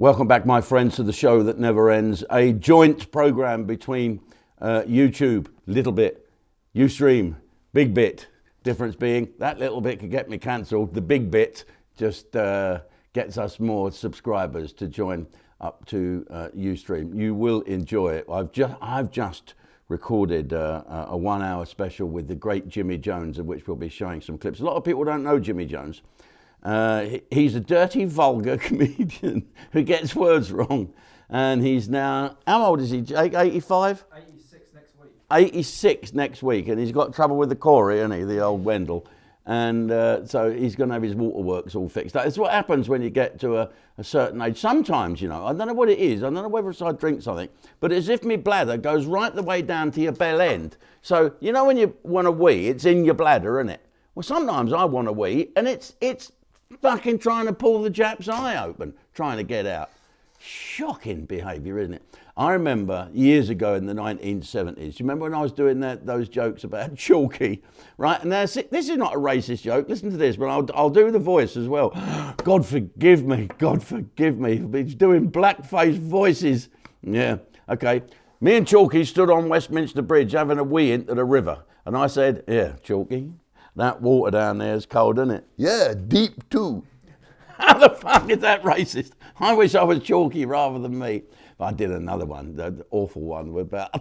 Welcome back, my friends, to the show that never ends. A joint program between YouTube, little bit, Ustream, big bit. Difference being that little bit could get me cancelled. The big bit just gets us more subscribers to join up to Ustream. You will enjoy it. I've just recorded a 1 hour special with the great Jimmy Jones, of which we'll be showing some clips. A lot of people don't know Jimmy Jones. He's a dirty, vulgar comedian who gets words wrong. And he's now, how old is he, Jake? 85? 86 next week. 86 next week. And he's got trouble with the Corey, hasn't he, the old Wendell. And so he's going to have his waterworks all fixed. That's what happens when you get to a certain age. Sometimes, you know, I don't know what it is. I don't know whether it's I drink something. But it's as if my bladder goes right the way down to your bell end. So, you know when you want to wee, it's in your bladder, isn't it? Well, sometimes I want to wee, and it's fucking trying to pull the Jap's eye open, trying to get out. Shocking behaviour, isn't it? I remember years ago in the 1970s, you remember when I was doing those jokes about Chalky, right? And this is not a racist joke, listen to this, but I'll do the voice as well. God forgive me, he's doing blackface voices. Yeah, okay. Me and Chalky stood on Westminster Bridge having a wee into the river. And I said, yeah, Chalky, that water down there is cold, isn't it? Yeah, deep too. How the fuck is that racist? I wish I was Chalky rather than me. But I did another one, the awful one, about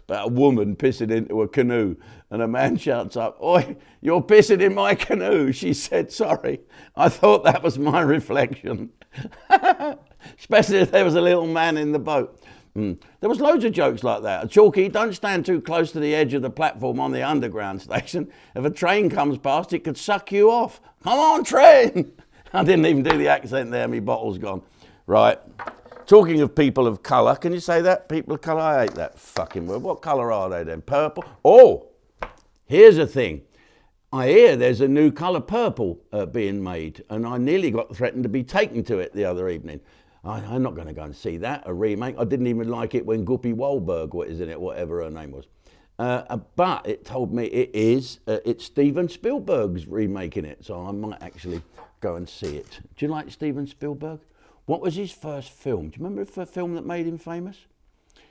a woman pissing into a canoe. And a man shouts up, "Oi, you're pissing in my canoe." She said, "Sorry, I thought that was my reflection." Especially if there was a little man in the boat. There was loads of jokes like that. Chalky, don't stand too close to the edge of the platform on the underground station. If a train comes past, it could suck you off. Come on, train! I didn't even do the accent there, my bottle's gone. Right. Talking of people of colour, can you say that? People of colour? I hate that fucking word. What colour are they then? Purple? Oh, here's a thing. I hear there's a new colour purple being made, and I nearly got threatened to be taken to it the other evening. I'm not going to go and see that, a remake. I didn't even like it when Guppy Wahlberg was in it, whatever her name was. But it told me it's Steven Spielberg's remaking it, so I might actually go and see it. Do you like Steven Spielberg? What was his first film? Do you remember the film that made him famous?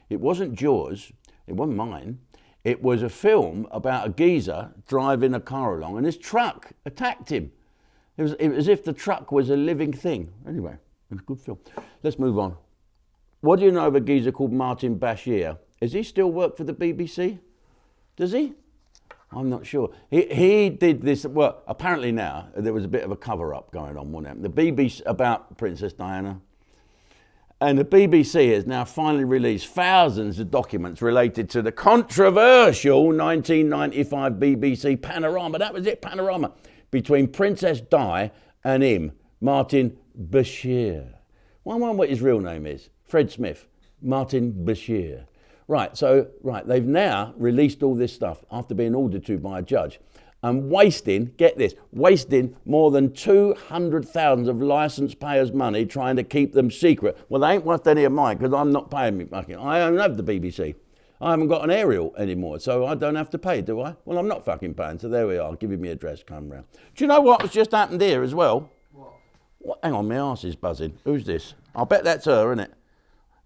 It wasn't Jaws, it wasn't mine. It was a film about a geezer driving a car along and his truck attacked him. It was as if the truck was a living thing. Anyway. It's a good film. Let's move on. What do you know of a geezer called Martin Bashir? Does he still work for the BBC? Does he? I'm not sure. He did this, well, apparently now, there was a bit of a cover-up going on, wasn't there? The BBC, about Princess Diana. And the BBC has now finally released thousands of documents related to the controversial 1995 BBC panorama. That was it, panorama. Between Princess Di and him, Martin Bashir. I wonder what his real name is. Fred Smith. Martin Bashir. Right, they've now released all this stuff after being ordered to by a judge and wasting more than 200,000 of licence payers' money trying to keep them secret. Well, they ain't worth any of mine because I'm not paying me fucking. I don't have the BBC. I haven't got an aerial anymore, so I don't have to pay, do I? Well, I'm not fucking paying, so there we are. Give me address, come round. Do you know what's just happened here as well? What? Hang on, my arse is buzzing. Who's this? I'll bet that's her, isn't it?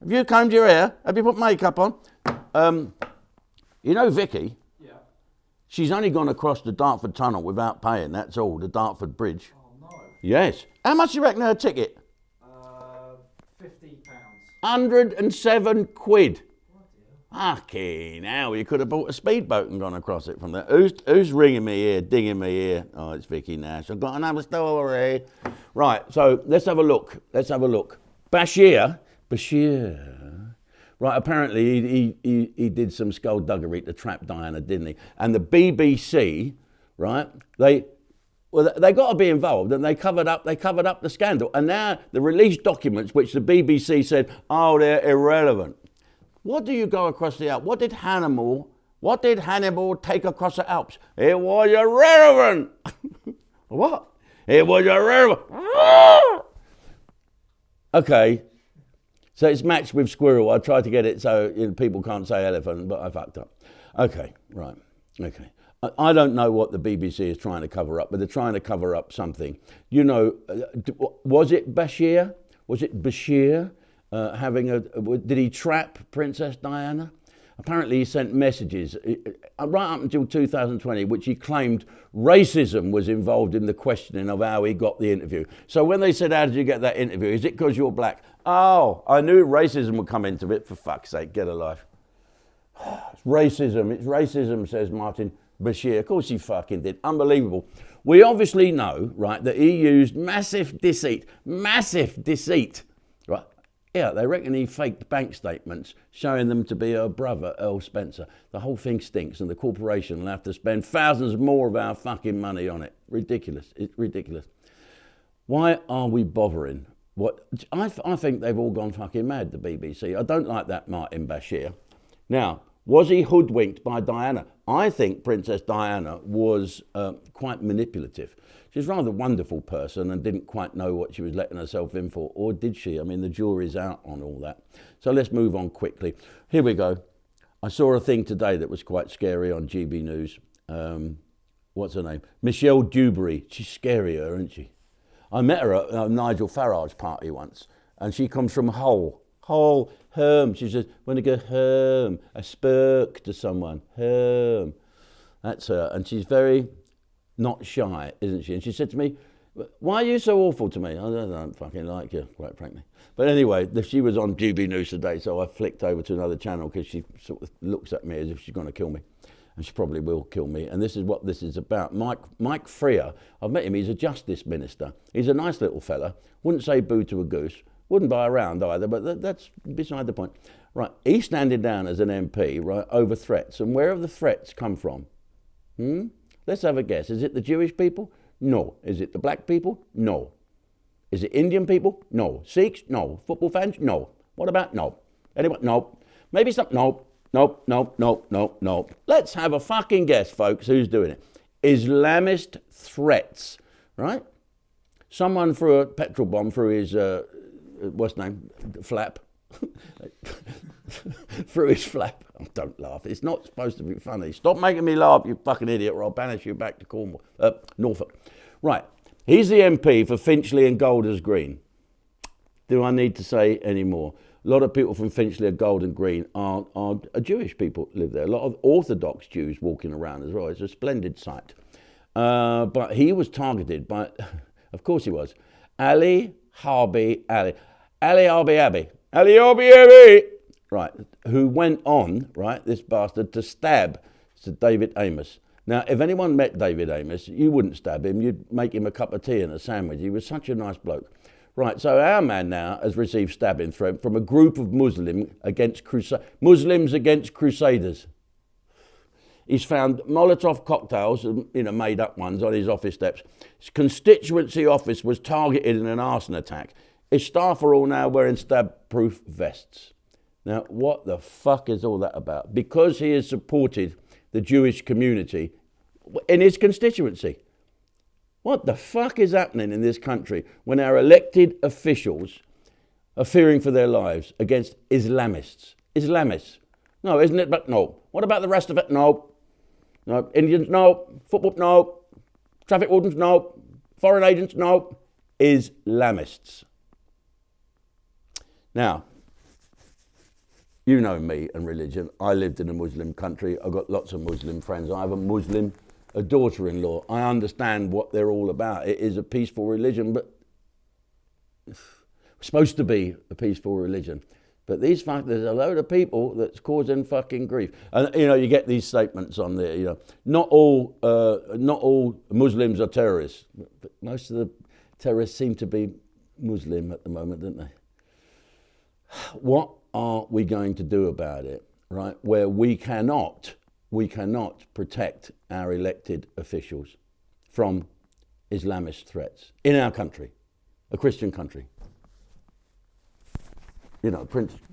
Have you combed your hair? Have you put makeup on? You know Vicky? Yeah. She's only gone across the Dartford Tunnel without paying, that's all, the Dartford Bridge. Oh, no. Yes. How much do you reckon her ticket? £50. 107 quid. Fucking hell, you could have bought a speedboat and gone across it from there. Who's ringing me here, dinging me here? Oh, it's Vicky Nash. I've got another story. Right, so let's have a look. Bashir. Right, apparently he did some skullduggery to trap Diana, didn't he? And the BBC, right, they got to be involved, and they covered up the scandal. And now the released documents, which the BBC said, oh, they're irrelevant. What do you go across the Alps? What did Hannibal take across the Alps? It was irrelevant. What? It was irrelevant. Okay. So it's matched with squirrel. I tried to get it so people can't say elephant, but I fucked up. Okay, right. Okay. I don't know what the BBC is trying to cover up, but they're trying to cover up something. You know, was it Bashir? was it Bashir, did he trap Princess Diana? Apparently he sent messages right up until 2020, which he claimed racism was involved in the questioning of how he got the interview. So when they said, how did you get that interview? Is it because you're black? Oh, I knew racism would come into it. For fuck's sake, get a life. It's racism, says Martin Bashir. Of course he fucking did. Unbelievable. We obviously know, right, that he used massive deceit, right? Yeah, they reckon he faked bank statements showing them to be her brother, Earl Spencer. The whole thing stinks and the corporation will have to spend thousands more of our fucking money on it. Ridiculous. It's ridiculous. Why are we bothering? I think they've all gone fucking mad, the BBC. I don't like that Martin Bashir. Now, was he hoodwinked by Diana? I think Princess Diana was quite manipulative. She's a rather wonderful person and didn't quite know what she was letting herself in for, or did she? I mean, the jury's out on all that. So let's move on quickly. Here we go. I saw a thing today that was quite scary on GB News. What's her name? Michelle Dewberry. She's scarier, isn't she? I met her at Nigel Farage's party once, and she comes from Hull, home. She says, when I go home, I spoke to someone, home. That's her, and she's very not shy, isn't she? And she said to me, why are you so awful to me? I don't fucking like you, quite frankly. But anyway, she was on GB News today, so I flicked over to another channel because she sort of looks at me as if she's going to kill me. And she probably will kill me. And this is what this is about. Mike Freer, I've met him, he's a justice minister. He's a nice little fella. Wouldn't say boo to a goose. Wouldn't buy a round either, but that's beside the point. Right, he's standing down as an MP, right, over threats. And where have the threats come from? Let's have a guess. Is it the Jewish people? No. Is it the black people? No. Is it Indian people? No. Sikhs? No. Football fans? No. What about no? Anyone? No. Maybe some? No. Nope. Let's have a fucking guess, folks. Who's doing it? Islamist threats, right? Someone threw a petrol bomb through his, what's his name? Flap. Through his flap. Oh, don't laugh. It's not supposed to be funny. Stop making me laugh, you fucking idiot, or I'll banish you back to Cornwall, Norfolk. Right. He's the MP for Finchley and Golders Green. Do I need to say any more? A lot of people from Finchley and Golders Green are Jewish people live there. A lot of Orthodox Jews walking around as well. It's a splendid sight. But he was targeted by, of course he was, Ali Harbi, right, who went on, right, this bastard, to stab Sir David Amos. Now, if anyone met David Amos, you wouldn't stab him. You'd make him a cup of tea and a sandwich. He was such a nice bloke. Right, so our man now has received stabbing threat from a group of Muslims against Crusaders. He's found Molotov cocktails, made up ones, on his office steps. His constituency office was targeted in an arson attack. His staff are all now wearing stab-proof vests. Now, what the fuck is all that about? Because he has supported the Jewish community in his constituency. What the fuck is happening in this country when our elected officials are fearing for their lives against Islamists? Islamists. No, isn't it? But no. What about the rest of it? No. No. Indians? No. Football? No. Traffic wardens? No. Foreign agents? No. Islamists. Now, you know me and religion. I lived in a Muslim country. I've got lots of Muslim friends. I have a daughter-in-law. I understand what they're all about. It is a peaceful religion, but it's supposed to be a peaceful religion. But there's a load of people that's causing fucking grief. And, you get these statements on there, not all Muslims are terrorists. But most of the terrorists seem to be Muslim at the moment, don't they? What are we going to do about it, right? Where we cannot protect our elected officials from Islamist threats in our country, a Christian country.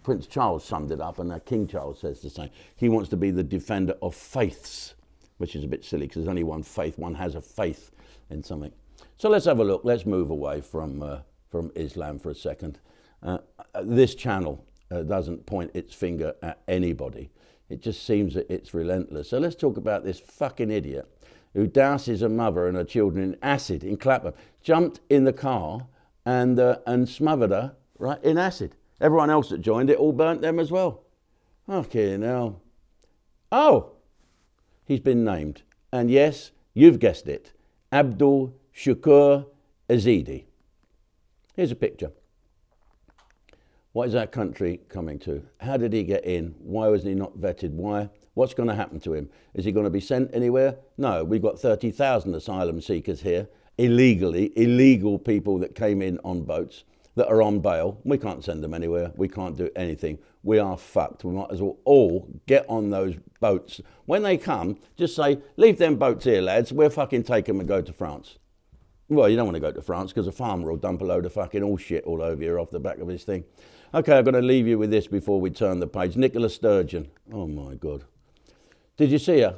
Prince Charles summed it up, and King Charles says the same. He wants to be the defender of faiths, which is a bit silly because there's only one faith. One has a faith in something. So let's have a look. Let's move away from Islam for a second. This channel doesn't point its finger at anybody. It just seems that it's relentless. So let's talk about this fucking idiot who douses a mother and her children in acid in Clapham, jumped in the car and smothered her right, in acid. Everyone else that joined it all burnt them as well. Okay, now. Oh, he's been named. And yes, you've guessed it. Abdul Shakur Azidi. Here's a picture. What is our country coming to? How did he get in? Why was he not vetted? Why? What's going to happen to him? Is he going to be sent anywhere? No, we've got 30,000 asylum seekers here, illegal people that came in on boats that are on bail. We can't send them anywhere. We can't do anything. We are fucked. We might as well all get on those boats. When they come, just say, leave them boats here, lads. We'll fucking take them and go to France. Well, you don't want to go to France because a farmer will dump a load of fucking all shit all over you off the back of his thing. Okay, I've got to leave you with this before we turn the page. Nicola Sturgeon. Oh, my God. Did you see her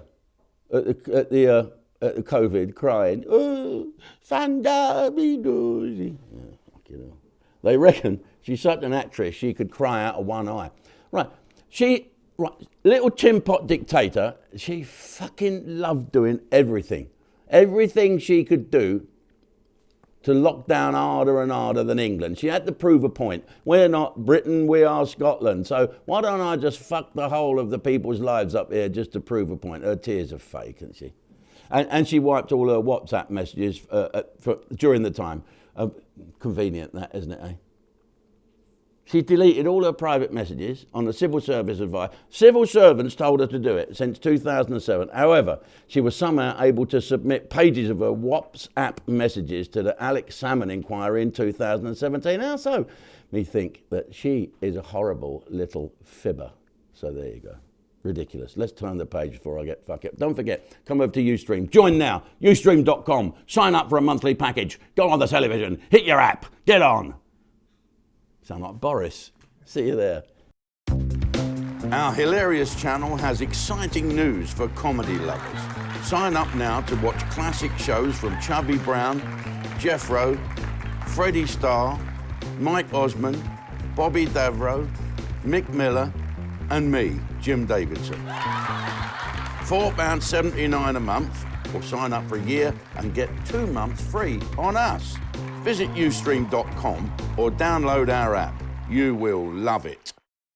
at the COVID crying? Oh, Fanda Bidozi. Yeah, fuck you know. They reckon she's such an actress she could cry out of one eye. Right, little tin pot dictator, she fucking loved doing everything. Everything she could do to lock down harder and harder than England. She had to prove a point. We're not Britain, we are Scotland. So why don't I just fuck the whole of the people's lives up here just to prove a point? Her tears are fake, isn't she? And she wiped all her WhatsApp messages during the time. Convenient that, isn't it, eh? She deleted all her private messages on the civil service advice. Civil servants told her to do it since 2007. However, she was somehow able to submit pages of her WhatsApp messages to the Alex Salmond inquiry in 2017. How so? Me think that she is a horrible little fibber. So there you go. Ridiculous. Let's turn the page before I get fucked up. Don't forget, come over to Ustream. Join now. Ustream.com. Sign up for a monthly package. Go on the television. Hit your app. Get on. Sound like Boris. See you there. Our hilarious channel has exciting news for comedy lovers. Sign up now to watch classic shows from Chubby Brown, Jeffro, Freddie Starr, Mike Osmond, Bobby Davro, Mick Miller, and me, Jim Davidson. £4.79 a month, or sign up for a year and get 2 months free on us. Visit Ustream.com or download our app. You will love it.